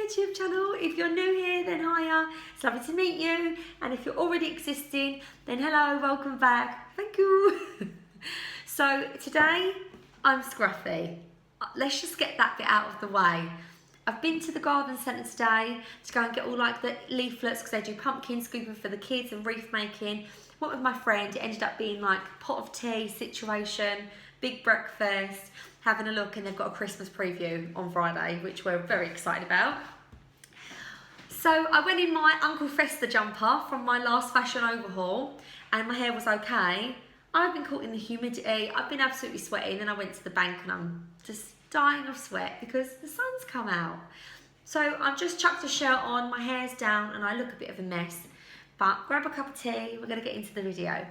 YouTube channel. If you're new here, then hiya, it's lovely to meet you. And if you're already existing, then hello, welcome back, thank you. So today, I'm scruffy. Let's just get that bit out of the way. I've been to the garden centre today to go and get all like the leaflets because they do pumpkin scooping for the kids and wreath making. Went with my friend, it ended up being like pot of tea situation, big breakfast, having a look, and they've got a Christmas preview on Friday, which we're very excited about. So I went in my Uncle Fester jumper from my last fashion overhaul and my hair was okay. I've been caught in the humidity, I've been absolutely sweaty, and then I went to the bank and I'm just dying of sweat because the sun's come out. So I've just chucked a shirt on, my hair's down and I look a bit of a mess. But grab a cup of tea, we're going to get into the video.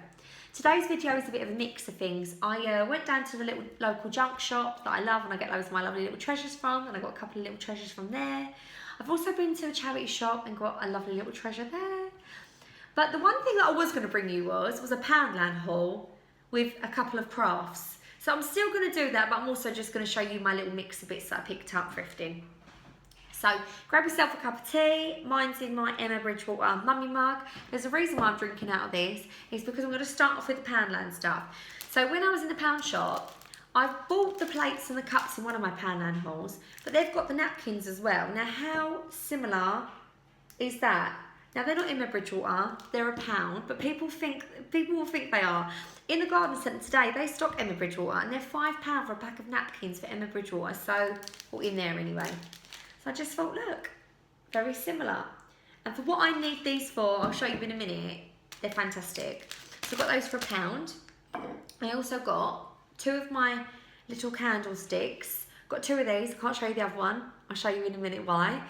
Today's video is a bit of a mix of things. I went down to the little local junk shop that I love and I get loads of my lovely little treasures from, and I got a couple of little treasures from there. I've also been to a charity shop and got a lovely little treasure there. But the one thing that I was going to bring you was a Poundland haul with a couple of crafts. So I'm still going to do that, but I'm also just going to show you my little mix of bits that I picked up thrifting. So grab yourself a cup of tea. Mine's in my Emma Bridgewater mummy mug. There's a reason why I'm drinking out of this. It's because I'm going to start off with the Poundland stuff. So when I was in the pound shop, I bought the plates and the cups in one of my Poundland hauls, but they've got the napkins as well. Now how similar is that? Now they're not Emma Bridgewater, they're £1, but people will think they are. In the garden centre today, they stock Emma Bridgewater and they're £5 for a pack of napkins for Emma Bridgewater. So, or in there anyway. So I just thought, look, very similar. And for what I need these for, I'll show you in a minute, they're fantastic. So I got those for £1. I also got 2 of my little candlesticks. Got 2 of these, I can't show you the other one. I'll show you in a minute why.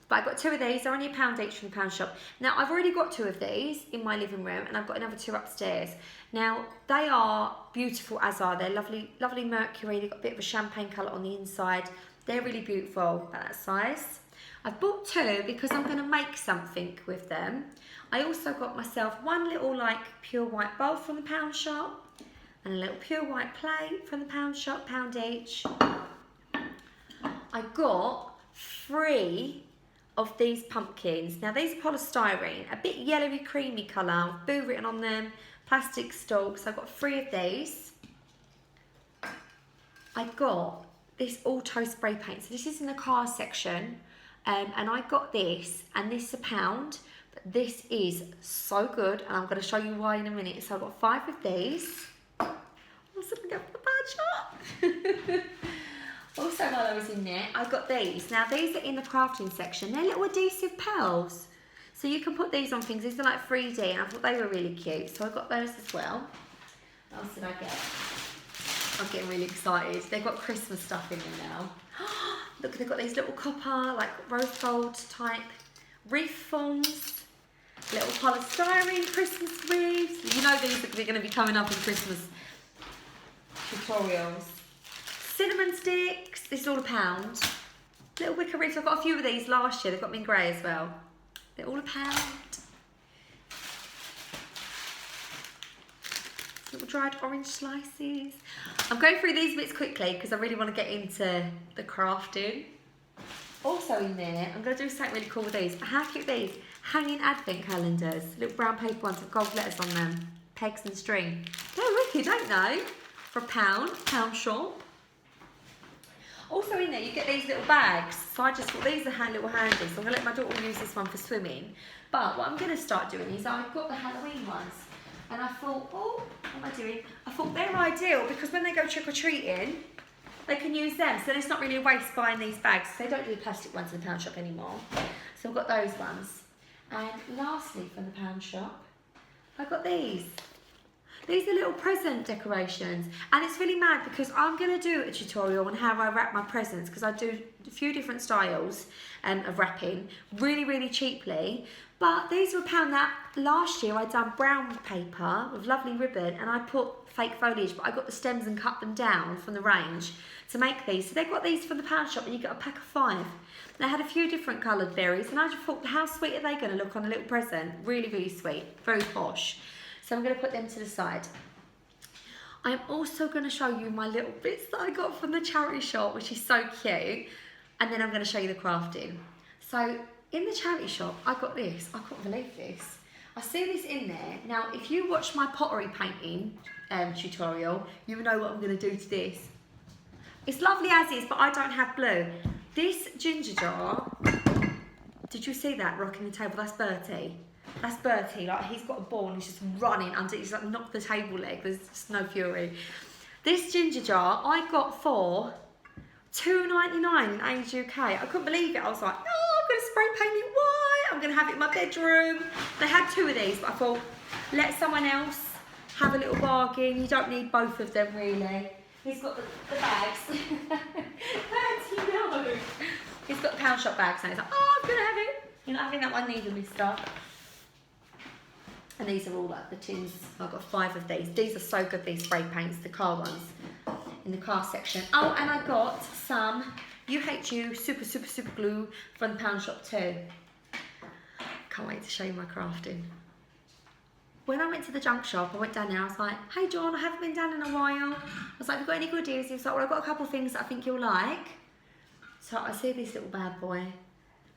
But I got 2 of these, they're only £1 each from the pound shop. Now I've already got 2 of these in my living room and I've got another 2 upstairs. Now they are beautiful as are, they're lovely, lovely mercury, they've got a bit of a champagne colour on the inside. They're really beautiful at that size. I've bought 2 because I'm going to make something with them. I also got myself one little like pure white bowl from the pound shop and a little pure white plate from the pound shop, £1 each. I got 3 of these pumpkins. Now these are polystyrene, a bit yellowy creamy colour, boo written on them, plastic stalks. I got 3 of these. I got this auto spray paint. So this is in the car section, and I got this, and this is £1, but this is so good, and I'm going to show you why in a minute. So I got 5 of these. I'm also going to go for the bad shop. Also, while I was in there, I got these. Now these are in the crafting section. They're little adhesive pals, so you can put these on things. These are like 3D, and I thought they were really cute, so I got those as well. What else did I get? I'm getting really excited. They've got Christmas stuff in there now. Look, they've got these little copper, like rose gold type wreath forms. Little polystyrene Christmas wreaths. You know these are going to be coming up in Christmas tutorials. Cinnamon sticks. This is all £1. Little wicker wreaths. I've got a few of these last year. They've got me in grey as well. They're all £1. Little dried orange slices. I'm going through these bits quickly because I really want to get into the crafting. Also in there, I'm going to do something really cool with these. How cute are these? Hanging advent calendars. Little brown paper ones with gold letters on them. Pegs and string. They're wicked, don't they? For £1, pound shop. Also in there, you get these little bags. So I just thought these are little handy. So I'm going to let my daughter use this one for swimming. But what I'm going to start doing is I've got the Halloween ones. And I thought, oh, what am I doing? I thought they're ideal because when they go trick-or-treating, they can use them. So then it's not really a waste buying these bags. They don't do plastic ones in the pound shop anymore. So I've got those ones. And lastly, from the pound shop, I got these. These are little present decorations. And it's really mad because I'm going to do a tutorial on how I wrap my presents because I do a few different styles of wrapping really, really cheaply. But these were £1. Now, last year I'd done brown paper with lovely ribbon and I put fake foliage, but I got the stems and cut them down from the range to make these. So they got these from the pound shop and you get a pack of 5. They had a few different coloured berries and I just thought, how sweet are they going to look on a little present? Really, really sweet, very posh. So I'm going to put them to the side. I'm also going to show you my little bits that I got from the charity shop, which is so cute. And then I'm going to show you the crafting. So in the charity shop, I got this. I couldn't believe this. I see this in there. Now, if you watch my pottery painting tutorial, you know what I'm going to do to this. It's lovely as is, but I don't have blue. This ginger jar, did you see that rocking the table? That's Bertie. That's Bertie, like he's got a ball and he's just running under, he's like knocked the table leg, there's just no fury. This ginger jar I got for £2.99 in Age UK. I couldn't believe it. I was like, oh, I'm going to spray paint it white. I'm going to have it in my bedroom. They had 2 of these, but I thought, let someone else have a little bargain. You don't need both of them, really. He's got the bags. Bertie, no. He's got the pound shop bags, and he's like, oh, I'm going to have it. You're not having that one neither, mister. And these are all like the tins. I've got 5 of these. These are so good, these spray paints, the car ones, in the car section. Oh, and I got some UHU super glue from the pound shop too. Can't wait to show you my crafting. When I went to the junk shop, I went down there, I was like, hey John, I haven't been down in a while. I was like, have you got any goodies? He was like, well, I've got a couple of things that I think you'll like. So I see this little bad boy.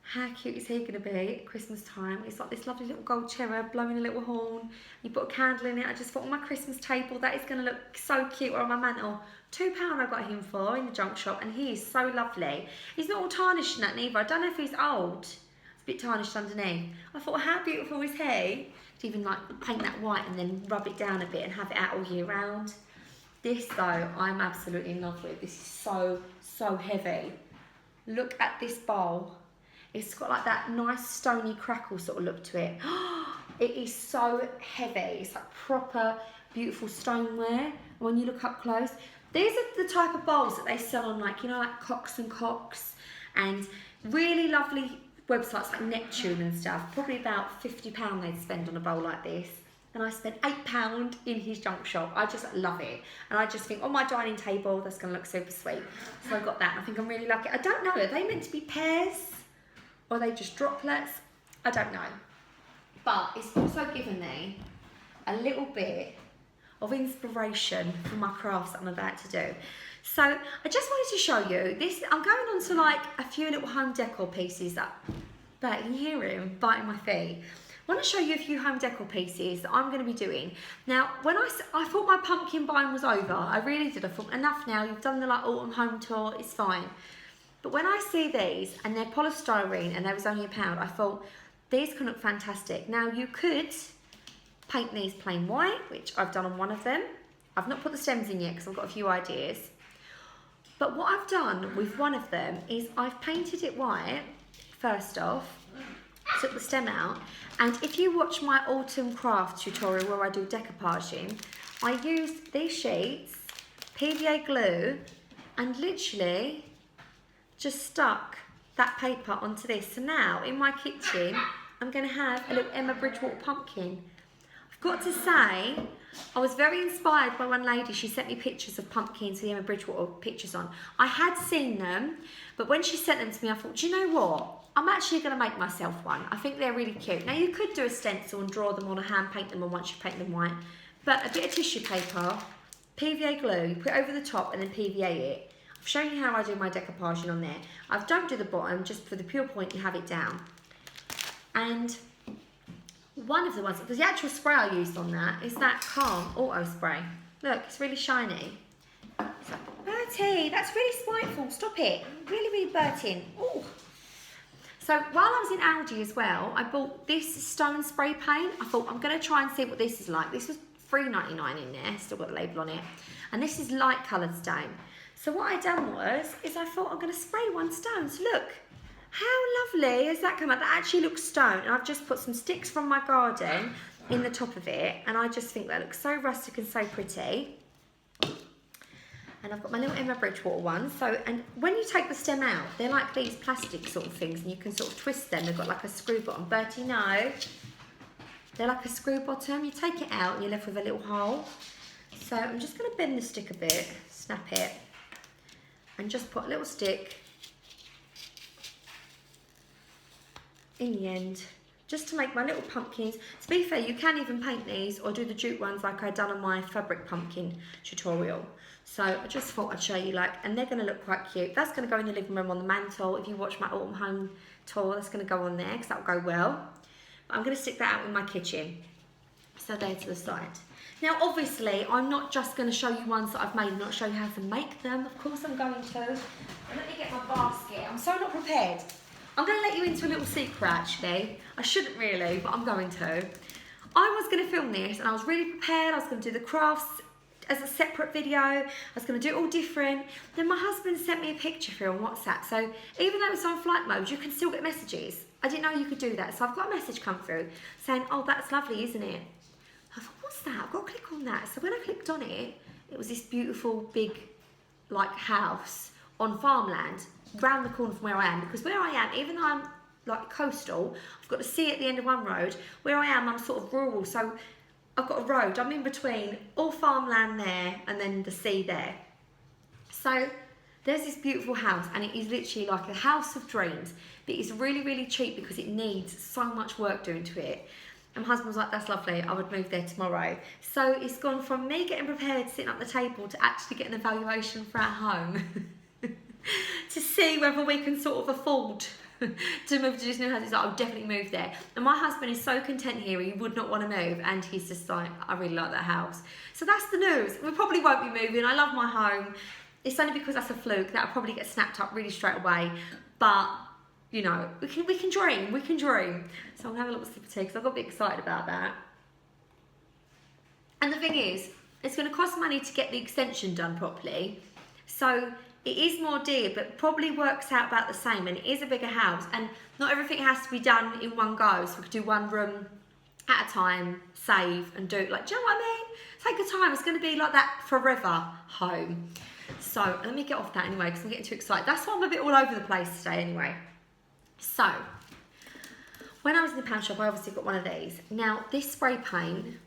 How cute is he going to be at Christmas time? It's like this lovely little gold cherub blowing a little horn. You put a candle in it. I just thought on my Christmas table, that is going to look so cute, or on my mantle. £2 I got him for in the junk shop, and he is so lovely. He's not all tarnished in that neither. I don't know if he's old. It's a bit tarnished underneath. I thought, how beautiful is he? To even like paint that white and then rub it down a bit and have it out all year round. This though, I'm absolutely in love with. This is so heavy. Look at this bowl. It's got like that nice stony crackle sort of look to it. It is so heavy. It's like proper beautiful stoneware. When you look up close, these are the type of bowls that they sell on, like, you know, like Cox and Cox, and really lovely websites like Neptune and stuff. Probably about £50 they'd spend on a bowl like this. And I spent £8 in his junk shop. I just love it. And I just think, on my dining table, that's going to look super sweet. So I got that. I think I'm really lucky. I don't know, are they meant to be pairs? Or are they just droplets? I don't know. But it's also given me a little bit of inspiration for my crafts that I'm about to do. So I just wanted to show you this. I'm going on to like a few little home decor pieces that, but you can hear him biting my feet. I want to show you a few home decor pieces that I'm going to be doing. Now, when I thought my pumpkin buying was over, I really did. I thought, enough now, you've done the like autumn home tour, it's fine. But when I see these, and they're polystyrene, and they was only £1, I thought, these can look fantastic. Now, you could paint these plain white, which I've done on one of them. I've not put the stems in yet, because I've got a few ideas. But what I've done with one of them is I've painted it white, first off, took the stem out, and if you watch my autumn craft tutorial where I do decoupaging, I used these sheets, PVA glue, and literally just stuck that paper onto this. So now in my kitchen, I'm going to have a little Emma Bridgewater pumpkin. I've got to say, I was very inspired by one lady. She sent me pictures of pumpkins with the Emma Bridgewater pictures on. I had seen them, but when she sent them to me, I thought, do you know what? I'm actually going to make myself one. I think they're really cute. Now, you could do a stencil and draw them on or hand paint them on once you paint them white. But a bit of tissue paper, PVA glue, you put it over the top and then PVA it. I've shown you how I do my decoupaging on there. I don't do the bottom, just for the pure point you have it down. And one of the ones, the actual spray I used on that is that Calm Auto Spray. Look, it's really shiny. So, Bertie, that's really spiteful. Stop it. Really Bertie. Oh. So while I was in Aldi as well, I bought this stone spray paint. I thought, I'm going to try and see what this is like. This was $3.99 in there. Still got the label on it. And this is light coloured stone. So what I done was, I thought I'm going to spray one stone. So look, how lovely has that come out? That actually looks stone. And I've just put some sticks from my garden in the top of it. And I just think that looks so rustic and so pretty. And I've got my little Emma Bridgewater one. So, and when you take the stem out, they're like these plastic sort of things, and you can sort of twist them. They've got like a screw bottom. Bertie, no. They're like a screw bottom. You take it out and you're left with a little hole. So I'm just going to bend the stick a bit, snap it, and just put a little stick in the end, just to make my little pumpkins. To be fair, you can even paint these or do the jute ones like I done on my fabric pumpkin tutorial. So I just thought I'd show you, like, and they're going to look quite cute. That's going to go in the living room on the mantle. If you watch my autumn home tour, that's going to go on there because that will go well. But I'm going to stick that out in my kitchen. So there to the side. Now, obviously, I'm not just going to show you ones that I've made and not show you how to make them. Of course I'm going to. And let me get my basket. I'm so not prepared. I'm going to let you into a little secret, actually. I shouldn't really, but I'm going to. I was going to film this and I was really prepared. I was going to do the crafts as a separate video. I was going to do it all different. Then my husband sent me a picture through on WhatsApp. So even though it's on flight mode, you can still get messages. I didn't know you could do that. So I've got a message come through saying, oh, that's lovely, isn't it? I thought, what's that? I've got to click on that. So when I clicked on it, it was this beautiful big like house on farmland round the corner from where I am. Because where I am, even though I'm like coastal, I've got the sea at the end of one road. Where I am, I'm sort of rural. So I've got a road. I'm in between all farmland there and then the sea there. So there's this beautiful house and it is literally like a house of dreams. But it's really, really cheap because it needs so much work doing to it. And my husband was like, that's lovely, I would move there tomorrow. So it's gone from me getting prepared, sitting at the table, to actually getting a valuation for our home. To see whether we can sort of afford to move to this new house. He's like, I'll definitely move there. And my husband is so content here, he would not want to move. And he's just like, I really like that house. So that's the news. We probably won't be moving. I love my home. It's only because that's a fluke. That'll probably get snapped up really straight away. But you know, we can dream, we can dream. So I'm gonna have a little sip of tea because I've got to be excited about that. And the thing is, it's gonna cost money to get the extension done properly. So it is more dear, but probably works out about the same. And it is a bigger house and not everything has to be done in one go. So we could do one room at a time, save and do, like, do you know what I mean? Take your time, it's gonna be like that forever home. So let me get off that anyway because I'm getting too excited. That's why I'm a bit all over the place today anyway. So, when I was in the pound shop, I obviously got one of these. Now, this spray paint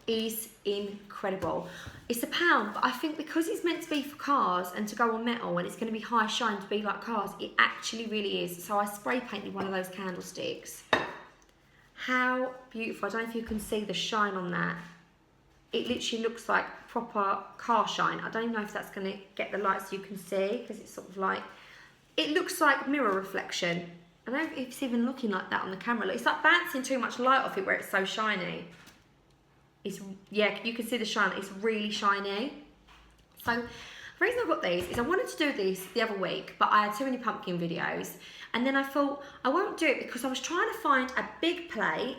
is incredible. It's £1, but I think because it's meant to be for cars and to go on metal and it's going to be high shine to be like cars, it actually really is. So I spray painted one of those candlesticks. How beautiful. I don't know if you can see the shine on that. It literally looks like proper car shine. I don't even know if that's going to get the light so you can see because it's sort of like, it looks like mirror reflection. I don't know if it's even looking like that on the camera. It's like bouncing too much light off it where it's so shiny. It's, yeah, you can see the shine. It's really shiny. So the reason I got these is I wanted to do this the other week, but I had too many pumpkin videos. And then I thought I won't do it because I was trying to find a big plate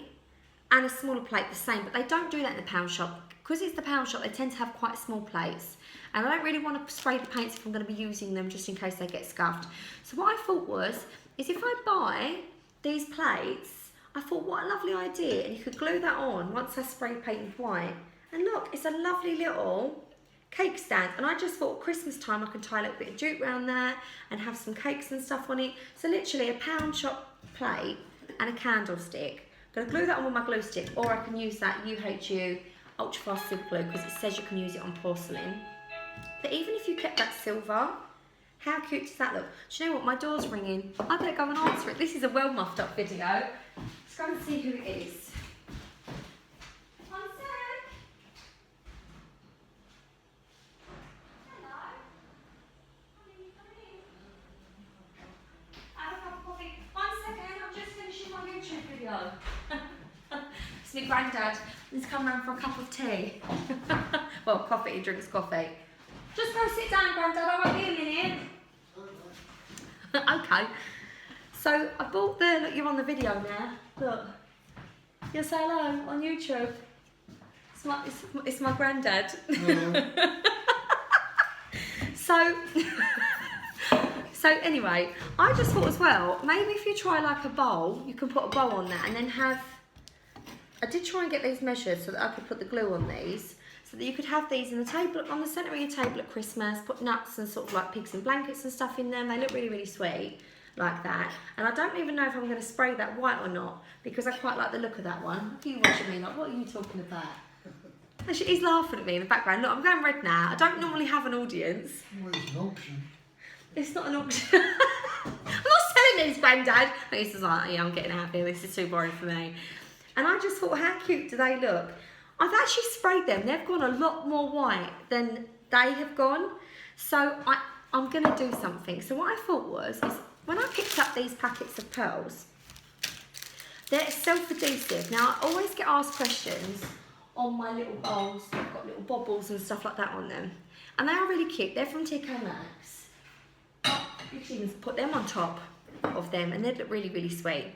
and a smaller plate the same, but they don't do that in the pound shop. Because it's the pound shop, they tend to have quite small plates. And I don't really want to spray the paints if I'm going to be using them just in case they get scuffed. So what I thought was, is if I buy these plates, I thought what a lovely idea. And you could glue that on once I spray painted white. And look, it's a lovely little cake stand. And I just thought Christmas time I can tie a little bit of jute around there and have some cakes and stuff on it. So literally a pound shop plate and a candlestick. I'm going to glue that on with my glue stick, or I can use that UHU ultra fast super glue because it says you can use it on porcelain. But even if you kept that silver, how cute does that look? Do you know what? My door's ringing. I better go and answer it. This is a well muffed up video. Let's go and see who it is. One sec. Hello. Come in. I have a cup of coffee. 1 second. I'm just finishing my YouTube video. It's my granddad. He's come round for a cup of tea. Well, coffee. He drinks coffee. Just go sit down, Grandad. I won't be a minute. Okay. So I bought the. Look, you're on the video now. Look. You say hello on YouTube. It's my granddad. So anyway, I just thought as well, maybe if you try like a bowl, you can put a bowl on that and then have. I did try and get these measured so that I could put the glue on these, so that you could have these in the table, on the centre of your table at Christmas, put nuts and sort of like pigs in blankets and stuff in them. They look really, really sweet, like that. And I don't even know if I'm going to spray that white or not, because I quite like the look of that one. Look at you watching me, like, what are you talking about? Actually, he's laughing at me in the background. Look, I'm going red now. I don't normally have an audience. Well, it's an auction. It's not an auction. I'm not selling these, Granddad. And he's just like, yeah, I'm getting out of here. This is too boring for me. And I just thought, how cute do they look? I've actually sprayed them. They've gone a lot more white than they have gone. So I'm going to do something. So what I thought was, is when I picked up these packets of pearls, they're self-adhesive. Now, I always get asked questions on my little bowls. They've got little bobbles and stuff like that on them. And they are really cute. They're from Deco Max. You can even put them on top of them and they look really, really sweet.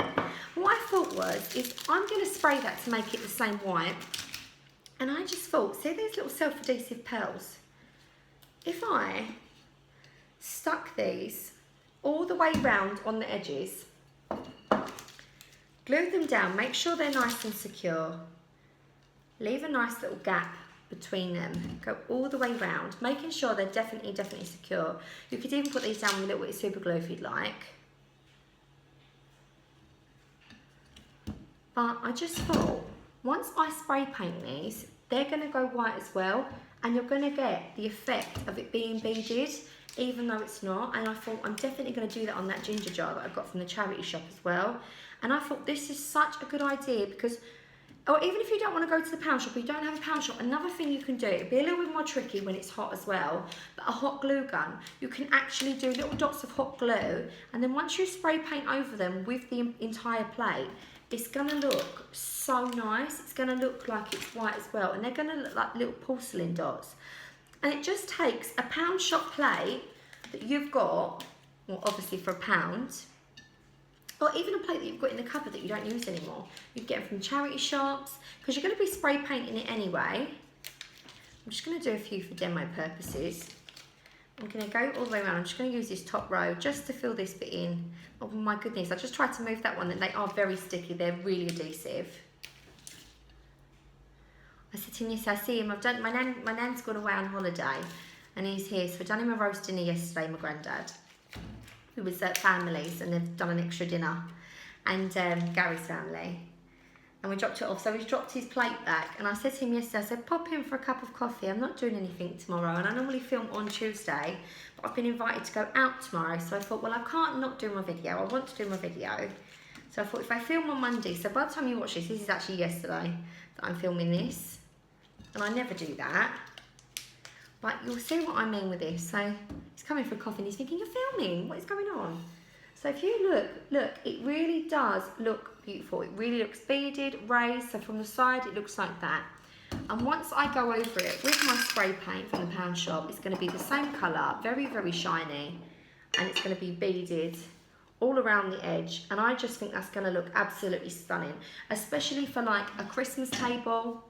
What I thought was, is I'm going to spray that to make it the same white. And I just thought, see these little self-adhesive pearls? If I stuck these all the way round on the edges, glue them down, make sure they're nice and secure, leave a nice little gap between them, go all the way round, making sure they're definitely secure. You could even put these down with a little bit of super glue if you'd like. But I just thought, once I spray paint these, they're going to go white as well, and you're going to get the effect of it being beaded, even though it's not. And I thought, I'm definitely going to do that on that ginger jar that I got from the charity shop as well. And I thought this is such a good idea because, or even if you don't want to go to the pound shop, or you don't have a pound shop, another thing you can do, it'd be a little bit more tricky when it's hot as well, but a hot glue gun, you can actually do little dots of hot glue, and then once you spray paint over them with the entire plate, it's going to look so nice. It's going to look like it's white as well, and they're going to look like little porcelain dots. And it just takes a pound shop plate that you've got, well obviously for £1, or even a plate that you've got in the cupboard that you don't use anymore. You can get them from charity shops, because you're going to be spray painting it anyway. I'm just going to do a few for demo purposes. I'm going to go all the way around. I'm just going to use this top row just to fill this bit in. Oh my goodness, I just tried to move that one, and they are very sticky. They're really adhesive. I said to him yesterday, I see him, I've done, my nan's gone away on holiday, and he's here, so I've done him a roast dinner yesterday, my granddad, who was at families, and they've done an extra dinner, and Gary's family, and we dropped it off. So he's dropped his plate back, and I said to him yesterday, I said, pop in for a cup of coffee. I'm not doing anything tomorrow, and I normally film on Tuesday, but I've been invited to go out tomorrow, so I thought, well, I can't not do my video. I want to do my video. So I thought, if I film on Monday, so by the time you watch this is actually yesterday that I'm filming this, and I never do that, but you'll see what I mean with this. So he's coming for a coffee, and he's thinking, you're filming, what is going on? So if you look, it really does look beautiful. It really looks beaded, raised, so from the side it looks like that. And once I go over it with my spray paint from the pound shop, it's going to be the same colour, very, very shiny, and it's going to be beaded all around the edge. And I just think that's going to look absolutely stunning, especially for like a Christmas table,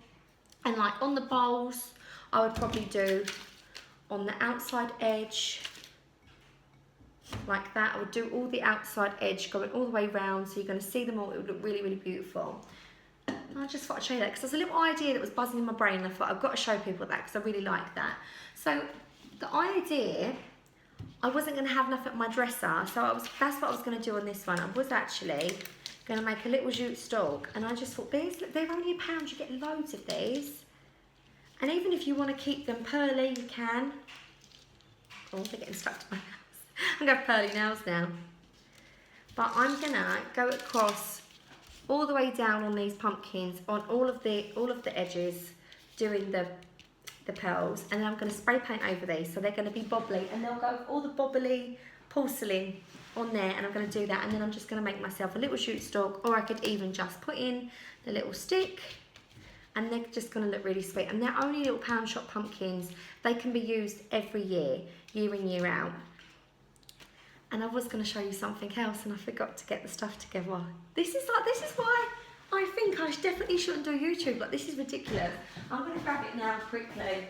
and like on the bowls, I would probably do on the outside edge, like that. I would do all the outside edge going all the way round, so you're going to see them all. It would look really, really beautiful. And I just thought I'd show you that because there's a little idea that was buzzing in my brain, and I thought I've got to show people that because I really like that. So the idea, I wasn't going to have enough at my dresser, so that's what I was going to do on this one. I was actually going to make a little jute stalk, and I just thought, they're only £1, you get loads of these. And even if you want to keep them pearly, you can. Oh, they're getting stuck to my nails. I'm going to have pearly nails now. But I'm going to go across all the way down on these pumpkins, on all of the edges, doing the pearls, and then I'm going to spray paint over these, so they're going to be bobbly, and they'll go with all the bobbly porcelain on there, and I'm going to do that, and then I'm just going to make myself a little jute stalk, or I could even just put in the little stick, and they're just going to look really sweet. And they're only little pound shop pumpkins. They can be used every year, year in, year out. And I was going to show you something else, and I forgot to get the stuff together. This is why I think I definitely shouldn't do YouTube. Like, this is ridiculous. I'm going to grab it now quickly. Hey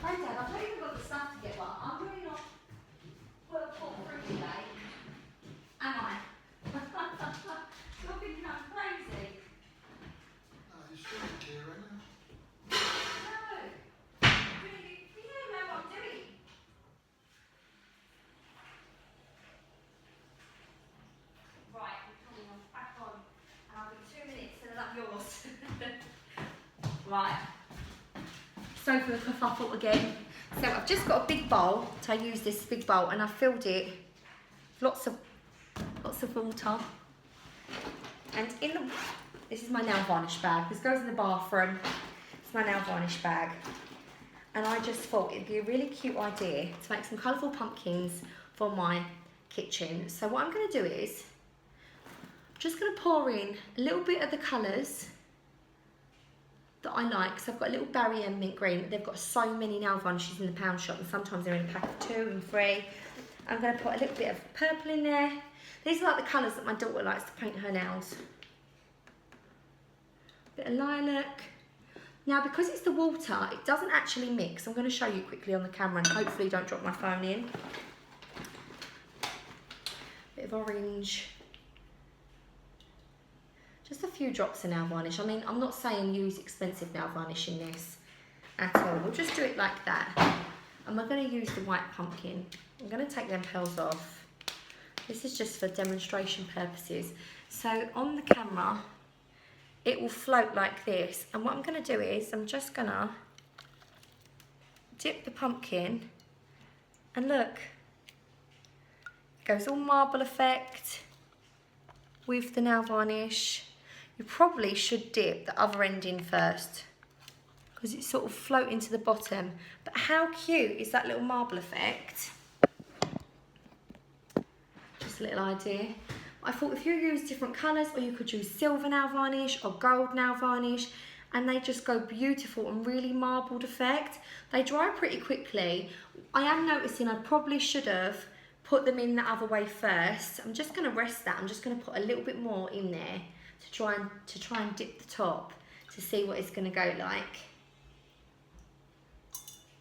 Dad, I've not even got the stuff together. I'm really not well thought through today. Am I? You're thinking I'm crazy. You should be here, right now. No. You don't know what I'm doing. Right, we're coming on back on. And I'll be 2 minutes and then yours. Right. So for the kerfuffle again. So I've just got a big bowl. So I use this big bowl, and I've filled it with lots of water. And this is my nail varnish bag. This goes in the bathroom. It's my nail varnish bag. and I just thought it'd be a really cute idea to make some colourful pumpkins for my kitchen. So what I'm going to do is, I'm just going to pour in a little bit of the colours that I like. So I've got a little berry and mint green. They've got so many nail varnishes in the pound shop, and sometimes they're in a pack of 2 and 3. I'm going to put a little bit of purple in there. These are like the colours that my daughter likes to paint her nails. Bit of lilac. Now, because it's the water, it doesn't actually mix. I'm going to show you quickly on the camera and hopefully don't drop my phone in. Bit of orange. Just a few drops of nail varnish. I mean, I'm not saying use expensive nail varnish in this at all. We'll just do it like that. And we're going to use the white pumpkin. I'm going to take them pearls off. This is just for demonstration purposes. So on the camera, it will float like this. And what I'm going to do is, I'm just going to dip the pumpkin. And look, it goes all marble effect with the nail varnish. You probably should dip the other end in first, because it's sort of floating to the bottom. But how cute is that little marble effect? Just a little idea. I thought if you use different colours, or you could use silver nail varnish or gold nail varnish, and they just go beautiful and really marbled effect. They dry pretty quickly. I am noticing I probably should have put them in the other way first. I'm just going to rest that. I'm just going to put a little bit more in there to try and dip the top to see what it's going to go like.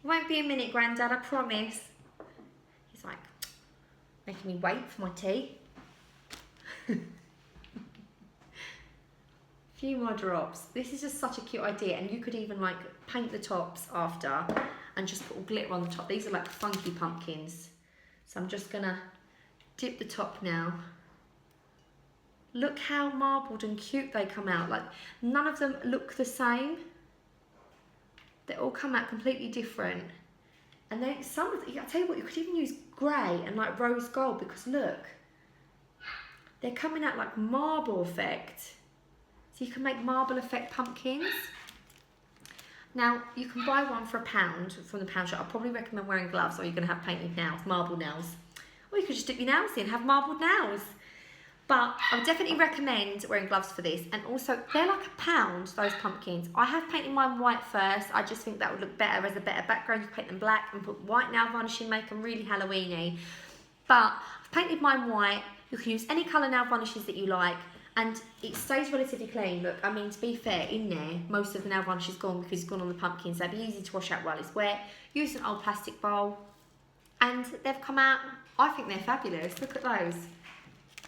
Won't be a minute, Grandad, I promise. He's like making me wait for my tea. Few more drops. This is just such a cute idea, and you could even like paint the tops after and just put glitter on the top. These are like funky pumpkins. So I'm just gonna dip the top now. Look how marbled and cute they come out. Like, none of them look the same. They all come out completely different. And then some of them, I tell you what, you could even use grey and like rose gold, because look, they're coming out like marble effect. So you can make marble effect pumpkins. Now, you can buy one for £1 from the pound shop. I'd probably recommend wearing gloves, or you're going to have painted nails, marble nails. Or you could just dip your nails in, have marbled nails. But I would definitely recommend wearing gloves for this. And also, they're like £1, those pumpkins. I have painted mine white first. I just think that would look better as a better background. You paint them black and put white nail varnish in, make them really Halloweeny. But I've painted mine white. You can use any colour nail varnishes that you like. And it stays relatively clean. Look, I mean, to be fair, in there, most of the nail varnish is gone because it's gone on the pumpkins. They'd be easy to wash out while it's wet. Use an old plastic bowl. And they've come out, I think they're fabulous. Look at those.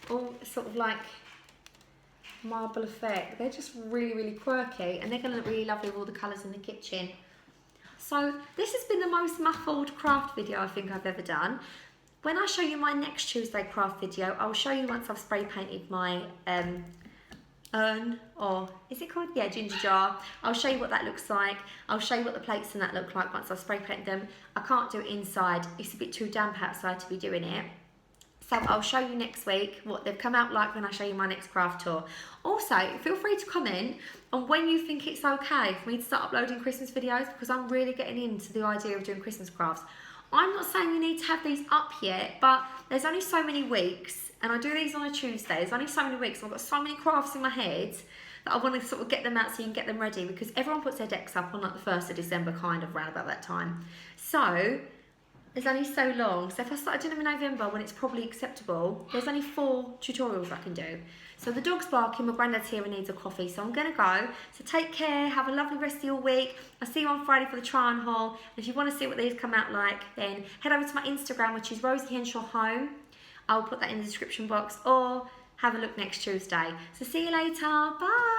All sort of like marble effect. They're just really, really quirky. And they're going to look really lovely with all the colours in the kitchen. So this has been the most muffled craft video I think I've ever done. When I show you my next Tuesday craft video, I'll show you once I've spray painted my urn, or is it called? Yeah, ginger jar. I'll show you what that looks like. I'll show you what the plates and that look like once I've spray painted them. I can't do it inside. It's a bit too damp outside to be doing it. So I'll show you next week what they've come out like when I show you my next craft tour. Also, feel free to comment on when you think it's okay for me to start uploading Christmas videos, because I'm really getting into the idea of doing Christmas crafts. I'm not saying you need to have these up yet, but there's only so many weeks, and I do these on a Tuesday. There's only so many weeks, and I've got so many crafts in my head that I want to sort of get them out so you can get them ready, because everyone puts their decks up on like the 1st of December, kind of round about that time. So there's only so long. So if I started doing them in November when it's probably acceptable, there's only 4 tutorials I can do. So the dog's barking, my granddad's here and needs a coffee, so I'm going to go. So take care, have a lovely rest of your week. I'll see you on Friday for the try-on haul. And if you want to see what these come out like, then head over to my Instagram, which is Rosie Henshaw Home. I'll put that in the description box, or have a look next Tuesday. So see you later, bye.